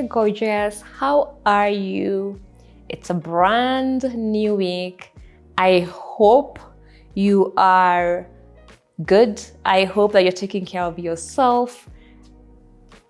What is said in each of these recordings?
Hey gorgeous, how are you? It's a brand new week. I hope you are good. I hope that you're taking care of yourself.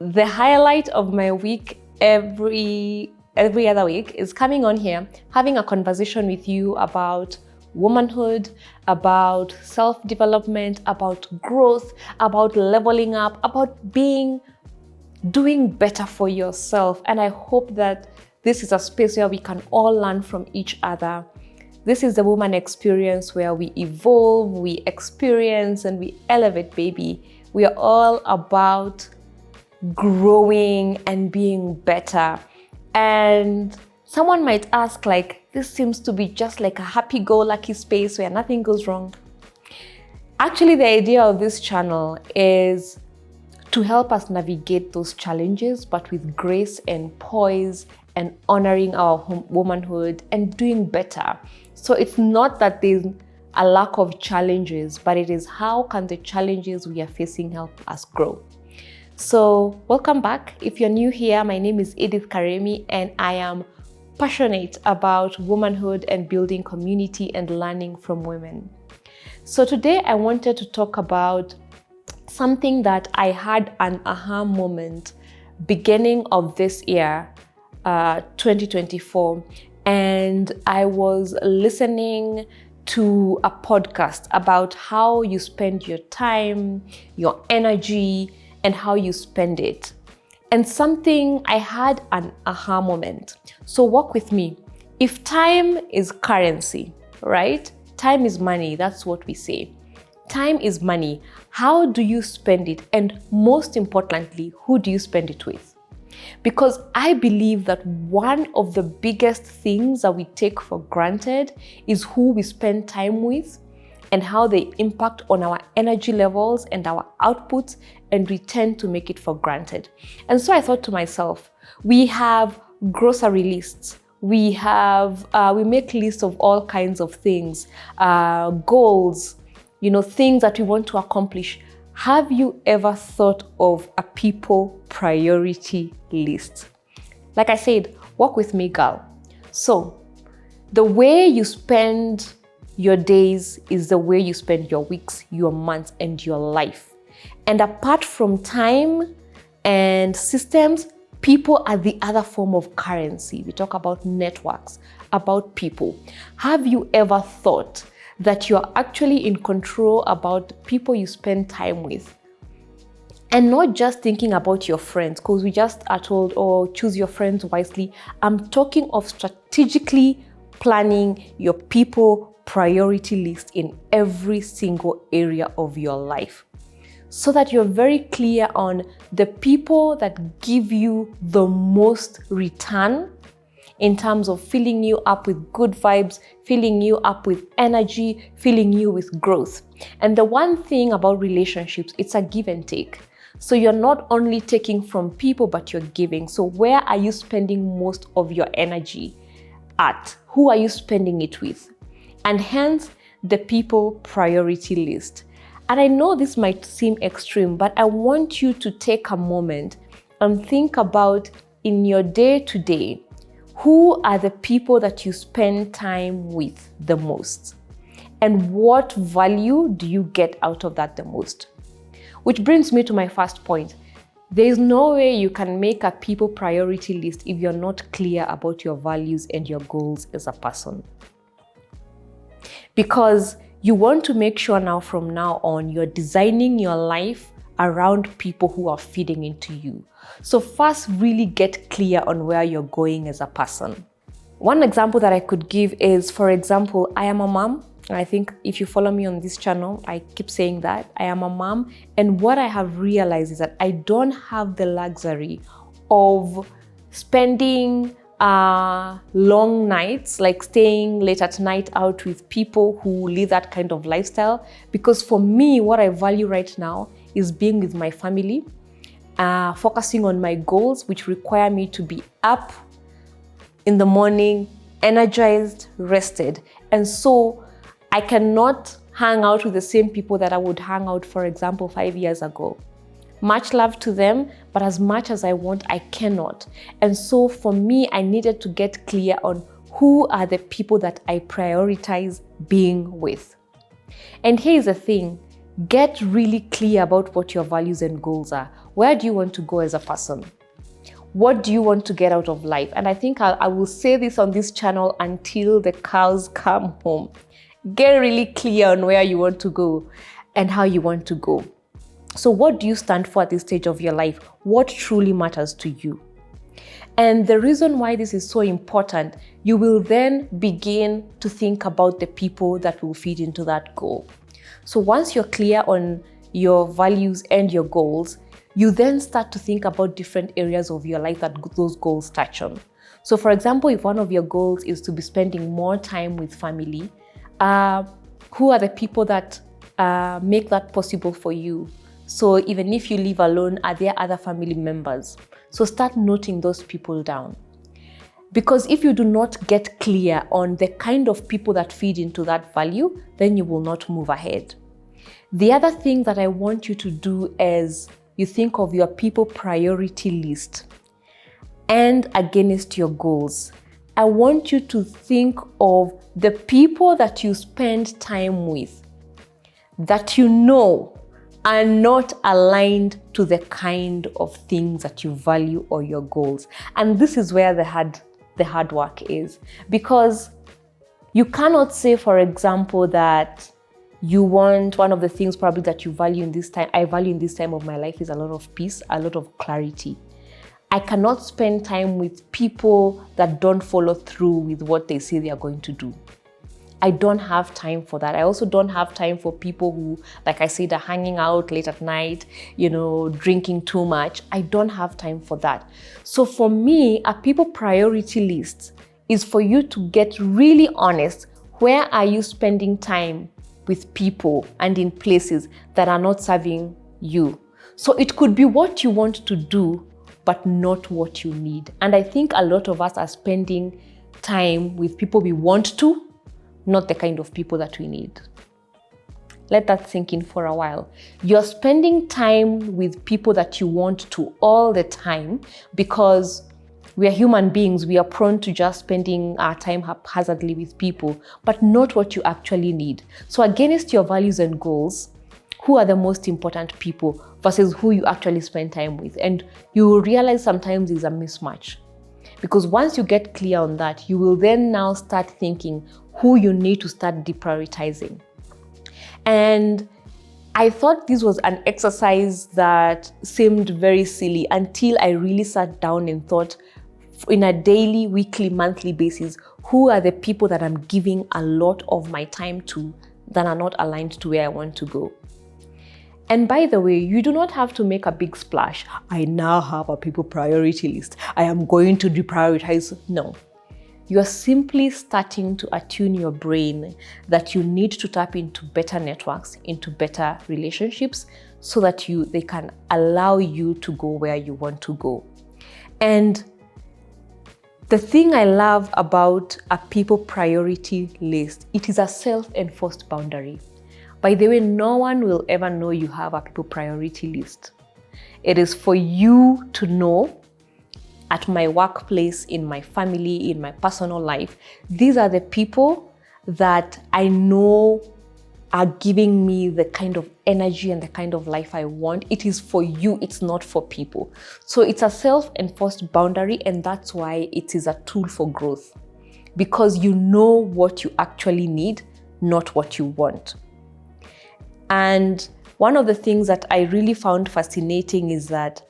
The highlight of my week every other week is coming on here, having a conversation with you about womanhood, about self-development, about growth, about leveling up, about doing better for yourself. And I hope that this is a space where we can all learn from each other. This is the woman experience where we evolve, we experience, and we elevate, baby. We are all about growing and being better. And someone might ask, this seems to be just like a happy-go-lucky space where nothing goes wrong. Actually, the idea of this channel is to help us navigate those challenges, but with grace and poise and honoring our womanhood and doing better. So it's not that there's a lack of challenges, but it is how can the challenges we are facing help us grow. So welcome back. If you're new here, my name is Edith Karemi and I am passionate about womanhood and building community and learning from women. So today I wanted to talk about something that I had an aha moment beginning of this year, 2024. And I was listening to a podcast about how you spend your time, your energy, and how you spend it. And I had an aha moment. So walk with me. If time is currency, right? Time is money, that's what we say. Time is money. How do you spend it? And most importantly, who do you spend it with? Because I believe that one of the biggest things that we take for granted is who we spend time with and how they impact on our energy levels and our outputs, and we tend to make it for granted. And so I thought to myself, we have grocery lists. We make lists of all kinds of things, goals, things that we want to accomplish. Have you ever thought of a people priority list? Like I said, walk with me, girl. So the way you spend your days is the way you spend your weeks, your months, and your life. And apart from time and systems, people are the other form of currency. We talk about networks, about people. Have you ever thought that you're actually in control about the people you spend time with? And not just thinking about your friends, because we just are told, choose your friends wisely. I'm talking of strategically planning your people priority list in every single area of your life, so that you're very clear on the people that give you the most return in terms of filling you up with good vibes, filling you up with energy, filling you with growth. And the one thing about relationships, it's a give and take. So you're not only taking from people, but you're giving. So where are you spending most of your energy at? Who are you spending it with? And hence the people priority list. And I know this might seem extreme, but I want you to take a moment and think about in your day-to-day, who are the people that you spend time with the most? And what value do you get out of that the most? Which brings me to my first point. There is no way you can make a people priority list if you're not clear about your values and your goals as a person. Because you want to make sure from now on, you're designing your life around people who are feeding into you. So first, really get clear on where you're going as a person. One example that I could give is, for example, I am a mom. I think if you follow me on this channel, I keep saying that I am a mom. And what I have realized is that I don't have the luxury of spending long nights, like staying late at night out with people who live that kind of lifestyle. Because for me, what I value right now is being with my family, focusing on my goals, which require me to be up in the morning, energized, rested. And so I cannot hang out with the same people that I would hang out, for example, 5 years ago. Much love to them, but as much as I want, I cannot. And so for me, I needed to get clear on who are the people that I prioritize being with. And here's the thing, get really clear about what your values and goals are. Where do you want to go as a person? What do you want to get out of life? And I think I will say this on this channel until the cows come home. Get really clear on where you want to go and how you want to go. So what do you stand for at this stage of your life? What truly matters to you? And the reason why this is so important, you will then begin to think about the people that will feed into that goal. So once you're clear on your values and your goals, you then start to think about different areas of your life that those goals touch on. So for example, if one of your goals is to be spending more time with family, who are the people that make that possible for you? So even if you live alone, are there other family members? So start noting those people down. Because if you do not get clear on the kind of people that feed into that value, then you will not move ahead. The other thing that I want you to do is you think of your people priority list and against your goals. I want you to think of the people that you spend time with that you know are not aligned to the kind of things that you value or your goals. And this is where the hard work is, because you cannot say, for example, that you want one of the things probably that you value in this time, I value in this time of my life is a lot of peace, a lot of clarity. I cannot spend time with people that don't follow through with what they say they are going to do. I don't have time for that. I also don't have time for people who, like I said, are hanging out late at night, drinking too much. I don't have time for that. So for me, a people priority list is for you to get really honest. Where are you spending time with people and in places that are not serving you? So it could be what you want to do, but not what you need. And I think a lot of us are spending time with people we want to, not the kind of people that we need. Let that sink in for a while. You're spending time with people that you want to all the time because we are human beings. We are prone to just spending our time haphazardly with people, but not what you actually need. So against your values and goals, who are the most important people versus who you actually spend time with? And you will realize sometimes there's a mismatch. Because once you get clear on that, you will then now start thinking who you need to start deprioritizing. And I thought this was an exercise that seemed very silly until I really sat down and thought, in a daily, weekly, monthly basis, who are the people that I'm giving a lot of my time to that are not aligned to where I want to go? And by the way, you do not have to make a big splash. I now have a people priority list. I am going to deprioritize. No. You're simply starting to attune your brain that you need to tap into better networks, into better relationships, so that they can allow you to go where you want to go. And the thing I love about a people priority list, it is a self-enforced boundary. By the way, no one will ever know you have a people priority list. It is for you to know at my workplace, in my family, in my personal life, these are the people that I know are giving me the kind of energy and the kind of life I want. It is for you, it's not for people. So it's a self-enforced boundary, and that's why it is a tool for growth. Because you know what you actually need, not what you want. And one of the things that I really found fascinating is that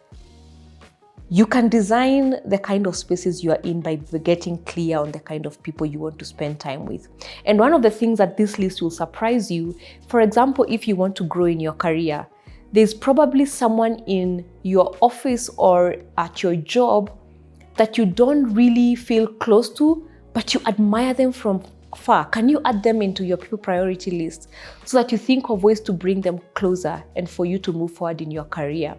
you can design the kind of spaces you are in by getting clear on the kind of people you want to spend time with. And one of the things that this list will surprise you, for example, if you want to grow in your career, there's probably someone in your office or at your job that you don't really feel close to, but you admire them from far. Can you add them into your people priority list so that you think of ways to bring them closer and for you to move forward in your career?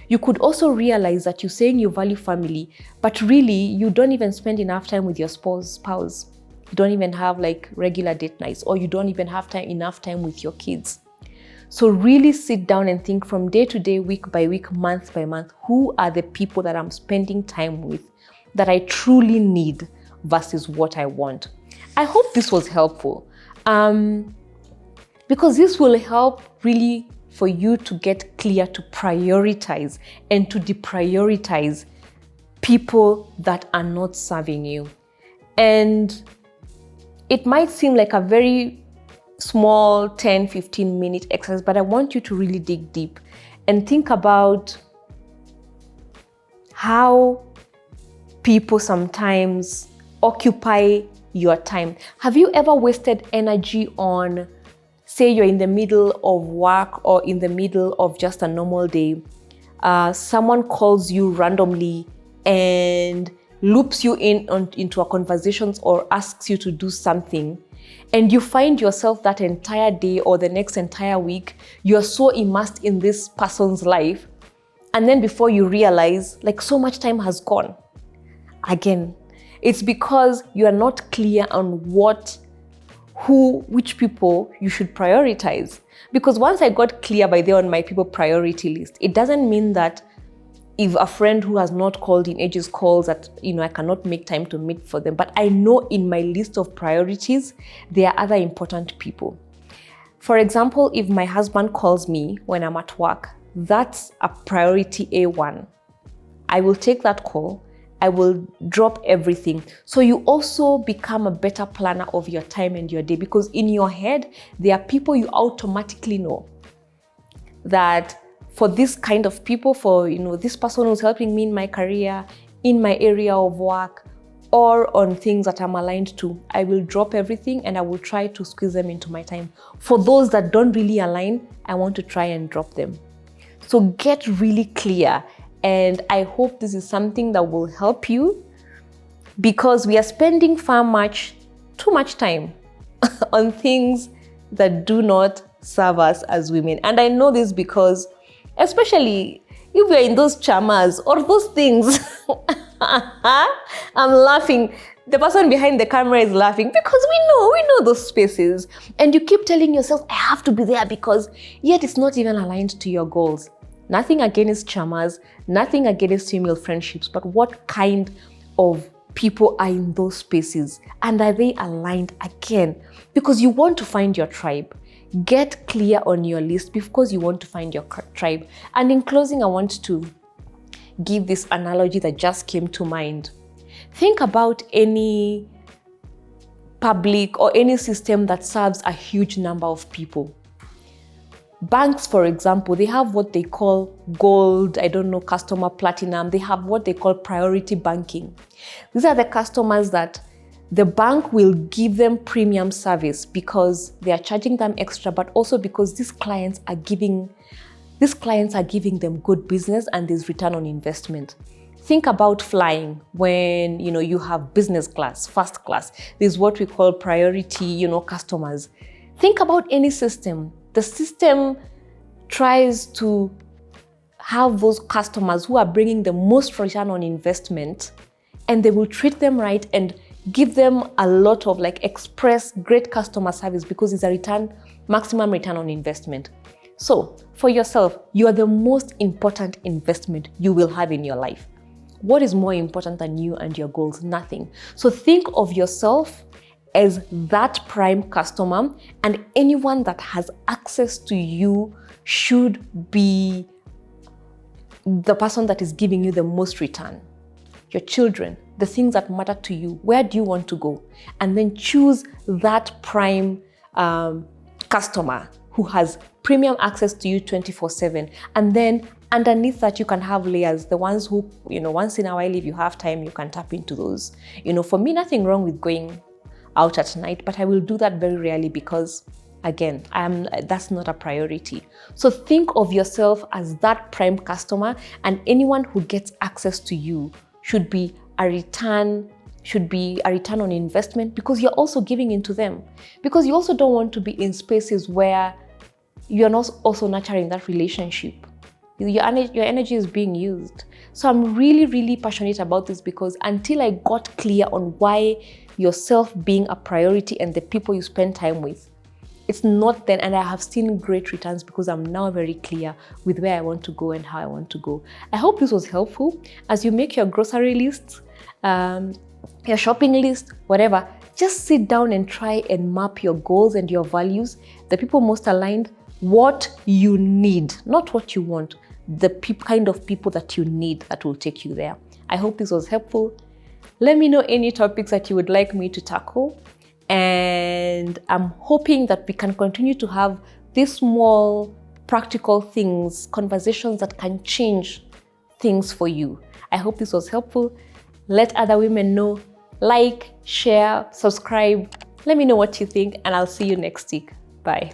You could also realize that you're saying you value family, but really you don't even spend enough time with your spouse. You don't even have like regular date nights, or you don't even have enough time with your kids. So really sit down and think from day to day, week by week, month by month, who are the people that I'm spending time with that I truly need versus what I want. I hope this was helpful, because this will help really for you to get clear to prioritize and to deprioritize people that are not serving you. And it might seem like a very small 10-15 minute exercise, but I want you to really dig deep and think about how people sometimes occupy your time. Have you ever wasted energy on, say you're in the middle of work or in the middle of just a normal day, someone calls you randomly and loops you into a conversation or asks you to do something, and you find yourself that entire day or the next entire week, you're so immersed in this person's life, and then before you realize, like, so much time has gone. Again, it's because you are not clear on which people you should prioritize. Because once I got clear by there on my people priority list, it doesn't mean that if a friend who has not called in ages calls that, I cannot make time to meet for them. But I know in my list of priorities, there are other important people. For example, if my husband calls me when I'm at work, that's a priority A1. I will take that call. I will drop everything. So you also become a better planner of your time and your day, because in your head, there are people you automatically know that for this kind of people, for this person who's helping me in my career, in my area of work, or on things that I'm aligned to, I will drop everything and I will try to squeeze them into my time. For those that don't really align, I want to try and drop them. So get really clear, and I hope this is something that will help you, because we are spending too much time on things that do not serve us as women. And I know this because, especially if you're in those chamas or those things, I'm laughing. The person behind the camera is laughing because we know those spaces. And you keep telling yourself, I have to be there, because yet it's not even aligned to your goals. Nothing against chamas, nothing against female friendships, but what kind of people are in those spaces? And are they aligned? Again, because you want to find your tribe. Get clear on your list because you want to find your tribe. And in closing, I want to give this analogy that just came to mind. Think about any public or any system that serves a huge number of people. Banks, for example, they have what they call gold, customer platinum. They have what they call priority banking. These are the customers that the bank will give them premium service because they are charging them extra, but also because these clients are giving them good business and there's return on investment. Think about flying when you have business class, first class. There's what we call priority, customers. Think about any system. The system tries to have those customers who are bringing the most return on investment, and they will treat them right and give them a lot of express great customer service because it's a maximum return on investment. So for yourself, you are the most important investment you will have in your life. What is more important than you and your goals? Nothing. So think of yourself as that prime customer, and anyone that has access to you should be the person that is giving you the most return. Your children, the things that matter to you, where do you want to go? And then choose that prime customer who has premium access to you 24/7. And then underneath that, you can have layers, the ones who, once in a while, if you have time, you can tap into those. For me, nothing wrong with going out at night, but I will do that very rarely because, again, that's not a priority. So think of yourself as that prime customer, and anyone who gets access to you should be a return on investment, because you're also giving into them. Because you also don't want to be in spaces where you're not also nurturing that relationship. Your energy is being used. So I'm really, really passionate about this, because until I got clear on why yourself being a priority and the people you spend time with It's not then, and I have seen great returns because I'm now very clear with where I want to go and how I want to go. I hope this was helpful. As you make your grocery lists, your shopping list, whatever, just sit down and try and map your goals and your values, the people most aligned, what you need, not what you want, the kind of people that you need that will take you there. I hope this was helpful. Let me know any topics that you would like me to tackle. And I'm hoping that we can continue to have these small, practical things, conversations that can change things for you. I hope this was helpful. Let other women know. Like, share, subscribe. Let me know what you think, and I'll see you next week. Bye.